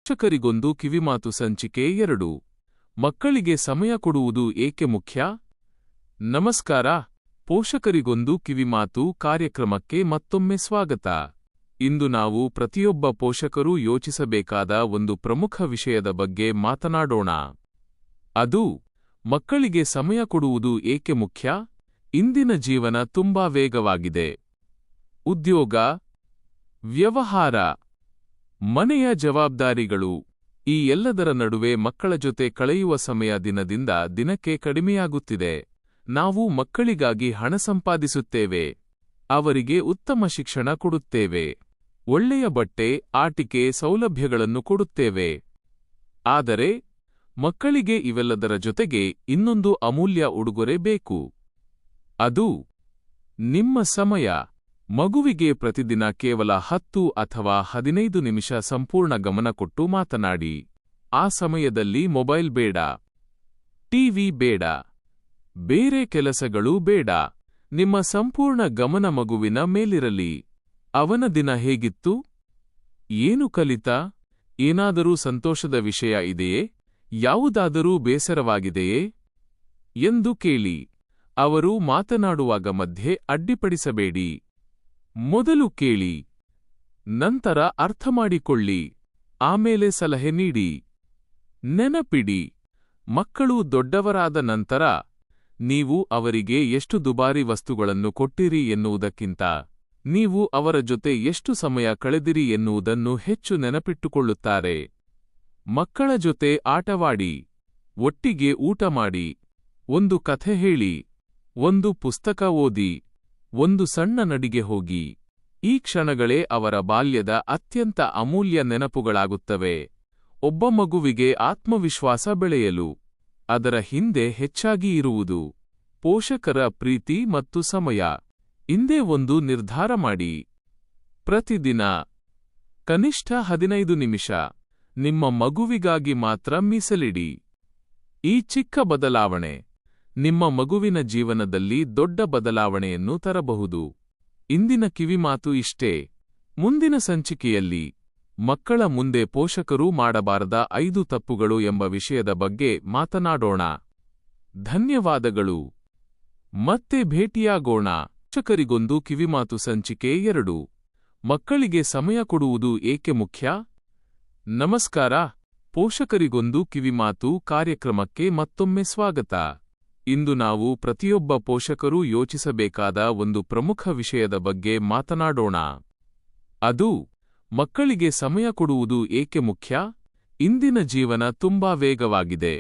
ಪೋಷಕರಿಗೊಂದು ಕಿವಿಮಾತು ಸಂಚಿಕೆ 2. ಮಕ್ಕಳಿಗೆ ಸಮಯ ಕೊಡುವುದು ಏಕೆ ಮುಖ್ಯ? ನಮಸ್ಕಾರ. ಪೋಷಕರಿಗೊಂದು ಕಿವಿಮಾತು ಕಾರ್ಯಕ್ರಮಕ್ಕೆ ಮತ್ತೊಮ್ಮೆ ಸ್ವಾಗತ. ಇಂದು ನಾವು ಪ್ರತಿಯೊಬ್ಬ ಪೋಷಕರೂ ಯೋಚಿಸಬೇಕಾದ ಒಂದು ಪ್ರಮುಖ ವಿಷಯದ ಬಗ್ಗೆ ಮಾತನಾಡೋಣ. ಅದು ಮಕ್ಕಳಿಗೆ ಸಮಯ ಕೊಡುವುದು ಏಕೆ ಮುಖ್ಯ? ಇಂದಿನ ಜೀವನ ತುಂಬಾ ವೇಗವಾಗಿದೆ. ಉದ್ಯೋಗ, ವ್ಯವಹಾರ, ಮನೆಯ ಜವಾಬ್ದಾರಿಗಳು, ಈ ಎಲ್ಲದರ ನಡುವೆ ಮಕ್ಕಳ ಜೊತೆ ಕಳೆಯುವ ಸಮಯ ದಿನದಿಂದ ದಿನಕ್ಕೆ ಕಡಿಮೆಯಾಗುತ್ತಿದೆ. ನಾವು ಮಕ್ಕಳಿಗಾಗಿ ಹಣ ಸಂಪಾದಿಸುತ್ತೇವೆ, ಅವರಿಗೆ ಉತ್ತಮ ಶಿಕ್ಷಣ ಕೊಡುತ್ತೇವೆ, ಒಳ್ಳೆಯ ಬಟ್ಟೆ, ಆಟಿಕೆ, ಸೌಲಭ್ಯಗಳನ್ನು ಕೊಡುತ್ತೇವೆ. ಆದರೆ ಮಕ್ಕಳಿಗೆ ಇವೆಲ್ಲದರ ಜೊತೆಗೆ ಇನ್ನೊಂದು ಅಮೂಲ್ಯ ಉಡುಗೊರೆ ಬೇಕು. ಅದು ನಿಮ್ಮ ಸಮಯ. ಮಗುವಿಗೆ ಪ್ರತಿದಿನ ಕೇವಲ 10 ಅಥವಾ 15 ನಿಮಿಷ ಸಂಪೂರ್ಣ ಗಮನ ಕೊಟ್ಟು ಮಾತನಾಡಿ. ಆ ಸಮಯದಲ್ಲಿ ಮೊಬೈಲ್ ಬೇಡ, ಟಿವಿ ಬೇಡ, ಬೇರೆ ಕೆಲಸಗಳೂ ಬೇಡ. ನಿಮ್ಮ ಸಂಪೂರ್ಣ ಗಮನ ಮಗುವಿನ ಮೇಲಿರಲಿ. ಅವನ ದಿನ ಹೇಗಿತ್ತು? ಏನು ಕಲಿತ? ಏನಾದರೂ ಸಂತೋಷದ ವಿಷಯ ಇದೆಯೇ? ಯಾವುದಾದರೂ ಬೇಸರವಾಗಿದೆಯೇ ಎಂದು ಕೇಳಿ. ಅವರು ಮಾತನಾಡುವಾಗ ಮಧ್ಯೆ ಅಡ್ಡಿಪಡಿಸಬೇಡಿ. ಮೊದಲು ಕೇಳಿ, ನಂತರ ಅರ್ಥಮಾಡಿಕೊಳ್ಳಿ, ಆಮೇಲೆ ಸಲಹೆ ನೀಡಿ. ನೆನಪಿಡಿ, ಮಕ್ಕಳು ದೊಡ್ಡವರಾದ ನಂತರ ನೀವು ಅವರಿಗೆ ಎಷ್ಟು ದುಬಾರಿ ವಸ್ತುಗಳನ್ನು ಕೊಟ್ಟಿರಿ ಎನ್ನುವುದಕ್ಕಿಂತ ನೀವು ಅವರ ಜೊತೆ ಎಷ್ಟು ಸಮಯ ಕಳೆದಿರಿ ಎನ್ನುವುದನ್ನು ಹೆಚ್ಚು ನೆನಪಿಟ್ಟುಕೊಳ್ಳುತ್ತಾರೆ. ಮಕ್ಕಳ ಜೊತೆ ಆಟವಾಡಿ, ಒಟ್ಟಿಗೆ ಊಟ ಮಾಡಿ, ಒಂದು ಕಥೆ ಹೇಳಿ, ಒಂದು ಪುಸ್ತಕ ಓದಿ, ಒಂದು ಸಣ್ಣ ನಡಿಗೆ ಹೋಗಿ. ಈ ಕ್ಷಣಗಳೇ ಅವರ ಬಾಲ್ಯದ ಅತ್ಯಂತ ಅಮೂಲ್ಯ ನೆನಪುಗಳಾಗುತ್ತವೆ. ಒಬ್ಬ ಮಗುವಿಗೆ ಆತ್ಮವಿಶ್ವಾಸ ಬೆಳೆಯಲು ಅದರ ಹಿಂದೆ ಹೆಚ್ಚಾಗಿ ಇರುವುದು ಪೋಷಕರ ಪ್ರೀತಿ ಮತ್ತು ಸಮಯ. ಇಂದೇ ಒಂದು ನಿರ್ಧಾರ ಮಾಡಿ. ಪ್ರತಿದಿನ ಕನಿಷ್ಠ 15 ನಿಮಿಷ ನಿಮ್ಮ ಮಗುವಿಗಾಗಿ ಮಾತ್ರ ಮೀಸಲಿಡಿ. ಈ ಚಿಕ್ಕ ಬದಲಾವಣೆ ನಿಮ್ಮ ಮಗುವಿನ ಜೀವನದಲ್ಲಿ ದೊಡ್ಡ ಬದಲಾವಣೆಯನ್ನು ತರಬಹುದು. ಇಂದಿನ ಕಿವಿಮಾತು ಇಷ್ಟೇ. ಮುಂದಿನ ಸಂಚಿಕೆಯಲ್ಲಿ ಮಕ್ಕಳ ಮುಂದೆ ಪೋಷಕರು ಮಾಡಬಾರದ 5 ತಪ್ಪುಗಳು ಎಂಬ ವಿಷಯದ ಬಗ್ಗೆ ಮಾತನಾಡೋಣ. ಧನ್ಯವಾದಗಳು. ಮತ್ತೆ ಭೇಟಿಯಾಗೋಣ. ಪೋಷಕರಿಗೊಂದು ಕಿವಿಮಾತು ಸಂಚಿಕೆ 2. ಮಕ್ಕಳಿಗೆ ಸಮಯ ಕೊಡುವುದು ಏಕೆ ಮುಖ್ಯ? ನಮಸ್ಕಾರ. ಪೋಷಕರಿಗೊಂದು ಕಿವಿಮಾತು ಕಾರ್ಯಕ್ರಮಕ್ಕೆ ಮತ್ತೊಮ್ಮೆ ಸ್ವಾಗತ. ಇಂದು ನಾವು ಪ್ರತಿಯೊಬ್ಬ ಪೋಷಕರೂ ಯೋಚಿಸಬೇಕಾದ ಒಂದು ಪ್ರಮುಖ ವಿಷಯದ ಬಗ್ಗೆ ಮಾತನಾಡೋಣ. ಅದು ಮಕ್ಕಳಿಗೆ ಸಮಯ ಕೊಡುವುದು ಏಕೆ ಮುಖ್ಯ? ಇಂದಿನ ಜೀವನ ತುಂಬಾ ವೇಗವಾಗಿದೆ.